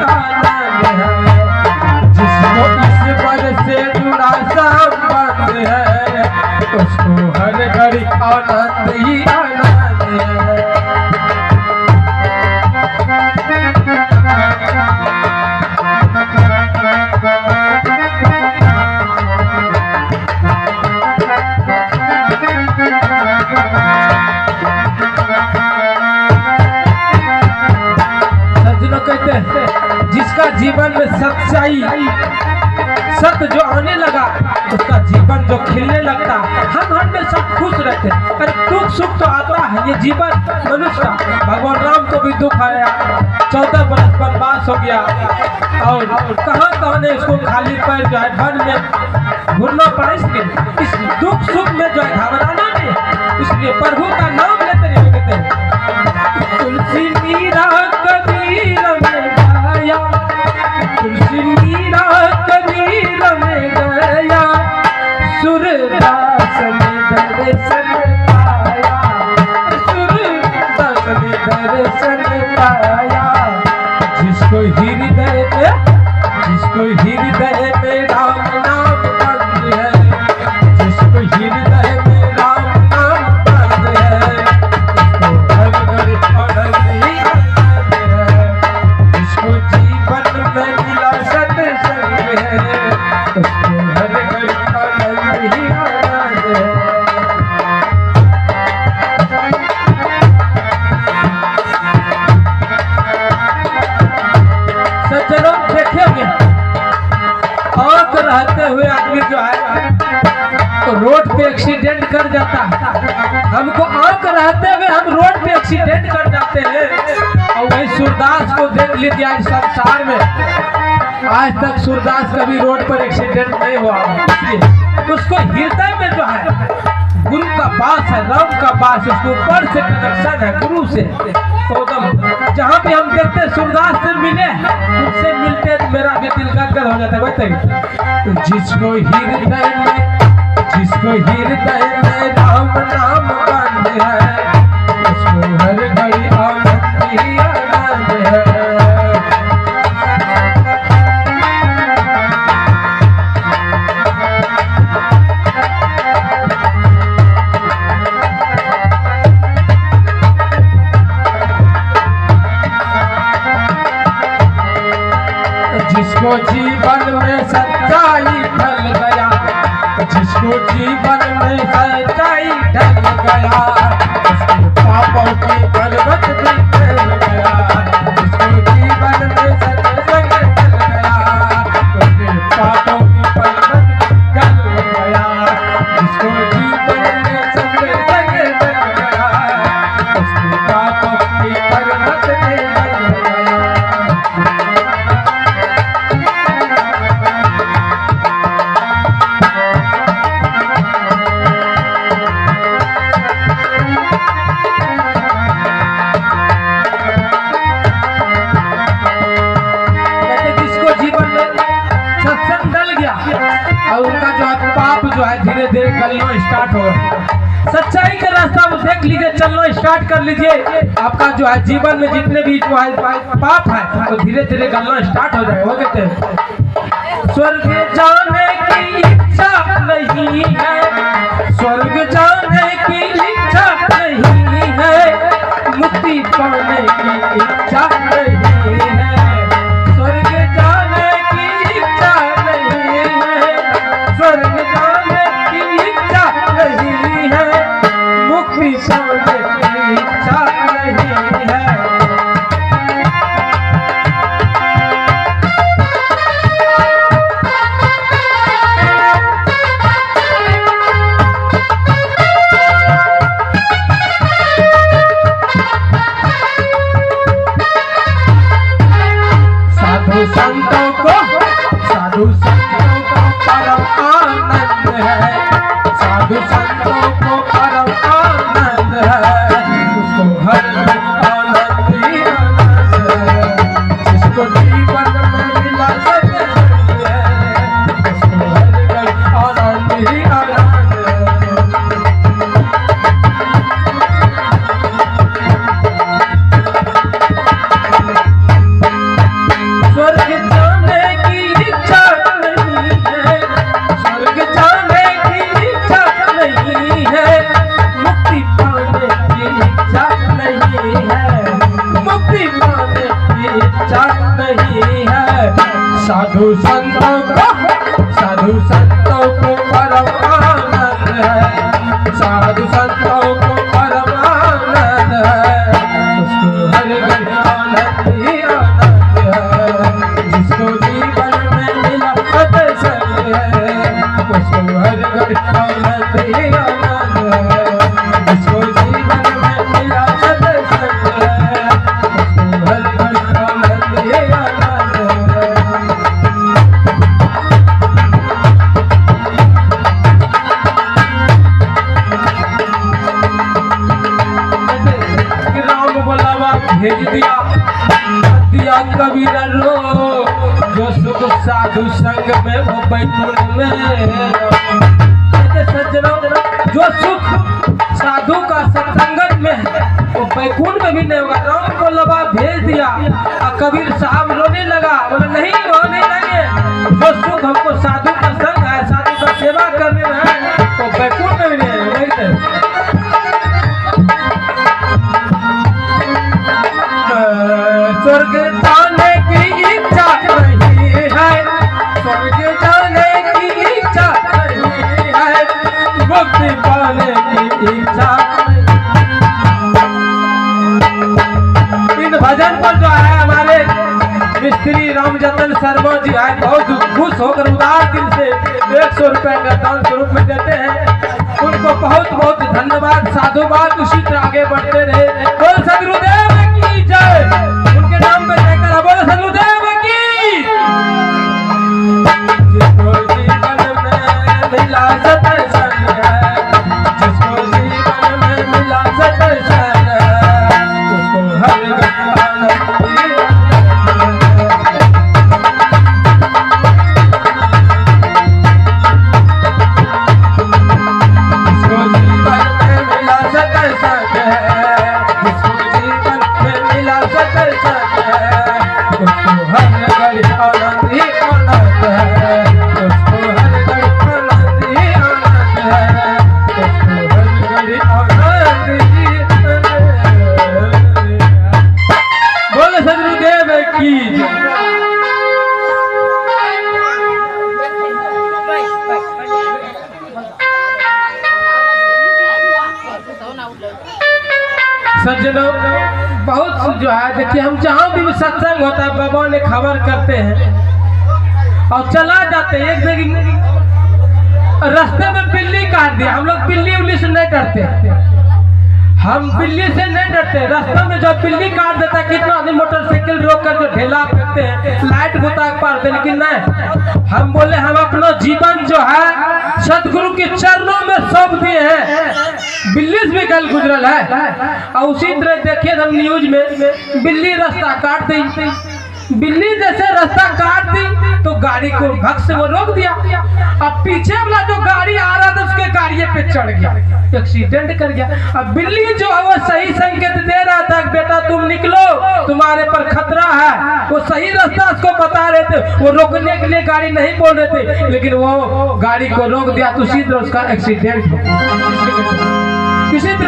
आनंद है। जिसको ईश्वर से जुड़ा संबंध है उसको हर घड़ी आनंद ही आनंद है। कहते हैं जिसका जीवन में सच्चाई सत्य जो आने लगा उसका जीवन जो खिलने लगता, हम हमेशा खुश रहते हैं। अरे दुख सुख तो आता है, ये जीवन मनुष्य का। भगवान राम को भी दुख आया, 14 बरस वनवास हो गया और कहाँ कहाँ ने उसको खाली पैर जो है वन में घूरना पड़ा। इसलिए इस दुख सुख में जो है घबराना नहीं, इसलिए प्रभु का नाम लेते रहिए। कहते हैं तुलसी मीरा कबीर में गाया, तुलसी मीरा कबीर में गया, सूरदास ने दर्शन पाया, सूरदास ने दर्शन पाया। जिसको हृदय में राम नाम बंद है, जिसको हृदय में राम नाम बंद है, उसको हर घड़ी आनंद ही आनंद है। जिसको जीवन में मिला सत्संग है उसको हर घड़ी आनंद ही आनंद है। सज्जनों देखेंगे आंख रहते हुए आदमी जो है तो रोड पे एक्सीडेंट कर जाता है। हमको आंख रहते हुए हम रोड पे एक्सीडेंट कर जाते हैं। और वही सूरदास को देख लीजिए, आज संसार में आज तक सूरदास कभी रोड पर एक्सीडेंट नहीं हुआ। इसलिए उसको हृदय में जो है गुरु का वास है, राम का वास, उसको ऊपर से कनेक्शन है गुरु से। तो जहाँ भी हम देखते हैं सूरदास से मिले, उससे मिलते तो मेरा भी दिल गदगद हो जाता है। बताइए जिसको हृदय में राम नाम बंद है उसको हर घड़ी आनंद ही आनंद है। जिसको जीवन में सच्चाई ढल गया, जिसको जीवन में सच्चाई ढल गया, उसके पापों की पर्वत भी ढल गया। जिसको जीवन में सत्संग ढल गया उसके पापों की पर्वत ढल गया। जिसको जीवन में सत्संग ढल गया उसके पापों की पर्वत ढल गया। और उनका जो है पाप जो है धीरे धीरे गलना स्टार्ट हो रहा। सच्चाई का रास्ता में देख लीजिए, चलना स्टार्ट कर लीजिए। आपका जो है जीवन में जितने भी जो है पाप है वो धीरे धीरे गलना स्टार्ट हो जाएगा। वो कहते हैं स्वर्ग जाने की इच्छा नहीं है, स्वर्ग जाने की इच्छा नहीं है, मुक्ति पाने की इच्छा नहीं है। स्वर्ग जाने की इच्छा नहीं है, स्वर्ग जाने की इच्छा नहीं है, मुक्ति पाने की इच्छा नहीं है। संतों को साधु संतों को परम आनंद है, साधु संतों को परम आनंद है, उसको हर आनंद ही आनंद है। जिसको जीवन में मिला सत्संग है उसको हर आनंद ही आनंद है। नहीं है। साधु संतों को परम आनंद है, साधु संतों को परम आनंद है। उसको हर घड़ी आनंद ही आनंद है, जिसको जीवन में मिला सत्संग है। उसको हर घड़ी आनंद ही आनंद है, जिसको जीवन में मिला सत्संग है। उसको हर घड़ी आनंद ही आनंद है। राम बोलावा भेज दिया कबीर रो, जो सुख साधु संग में वो बैकुंठ में। सज्जनों, जो सुख साधु का सत्संगत में है वो बैकुंठ में भी नहीं होगा। राम बोलावा भेज दिया और कबीर साहब रोने लगा, बोला नहीं रोने लगे, जो सुख हमको साधु का संग है, साधु का सेवा करने में है वो बैकुंठ में भी नहीं है। स्वर्ग जाने की इच्छा नहीं है, स्वर्ग जाने की इच्छा नहीं है, मुक्ति पाने की इच्छा नहीं। इन भजन पर जो है हमारे मिस्त्री रामजतन शर्मा जी आए, बहुत खुश होकर उदार दिल से 100 रुपए का दान स्वरूप में देते हैं। उनको बहुत बहुत धन्यवाद, साधुवाद। उसी तरह आगे बढ़ते रहे। बोल सदगुरुदेव की जय। उनके नाम पे कहकर बोल सदगुरुदेव की। जिसको जीवन में मिला सत्संग है, जिसको जीवन में मिला सत्संग है, उसको हर घड़ी आनंद ही सज्जनों, बहुत जो है देखिए, हम जहाँ भी सत्संग होता है बाबा ने खबर करते हैं और चला जाते हैं। एक जगह रास्ते में बिल्ली काट दिया, हम लोग बिल्ली उल्ली से नहीं डरते, हम बिल्ली से नहीं डरते। रास्ते में जब बिल्ली काट देता है, कितना आदमी मोटरसाइकिल रोक कर जो ढेला फेंकते हैं, लाइट बुता पारते, लेकिन नहीं, हम बोले हम अपना जीवन जो है सदगुरु के चरणों में सौंप दिए हैं। बिल्ली से भी कल गुजरल है। और उसी तरह देखिए हम न्यूज में बिल्ली रास्ता काट दी, बिल्ली जैसे रास्ता काट दी तो गाड़ी को भक्त से वो रोक दिया। अब पीछे वाला जो गाड़ी आ रहा था उसके गाड़ी पे चढ़ गया, एक्सीडेंट कर गया। अब बिल्ली जो है वो सही संकेत दे रहा था कि बेटा तुम निकलो, तुम्हारे पर खतरा है। वो सही रास्ता उसको बता रहे थे, वो रोकने के लिए गाड़ी नहीं बोल रहे थे, लेकिन वो गाड़ी को रोक दिया तो उसी तरह उसका एक्सीडेंट हो गया। इसी तरह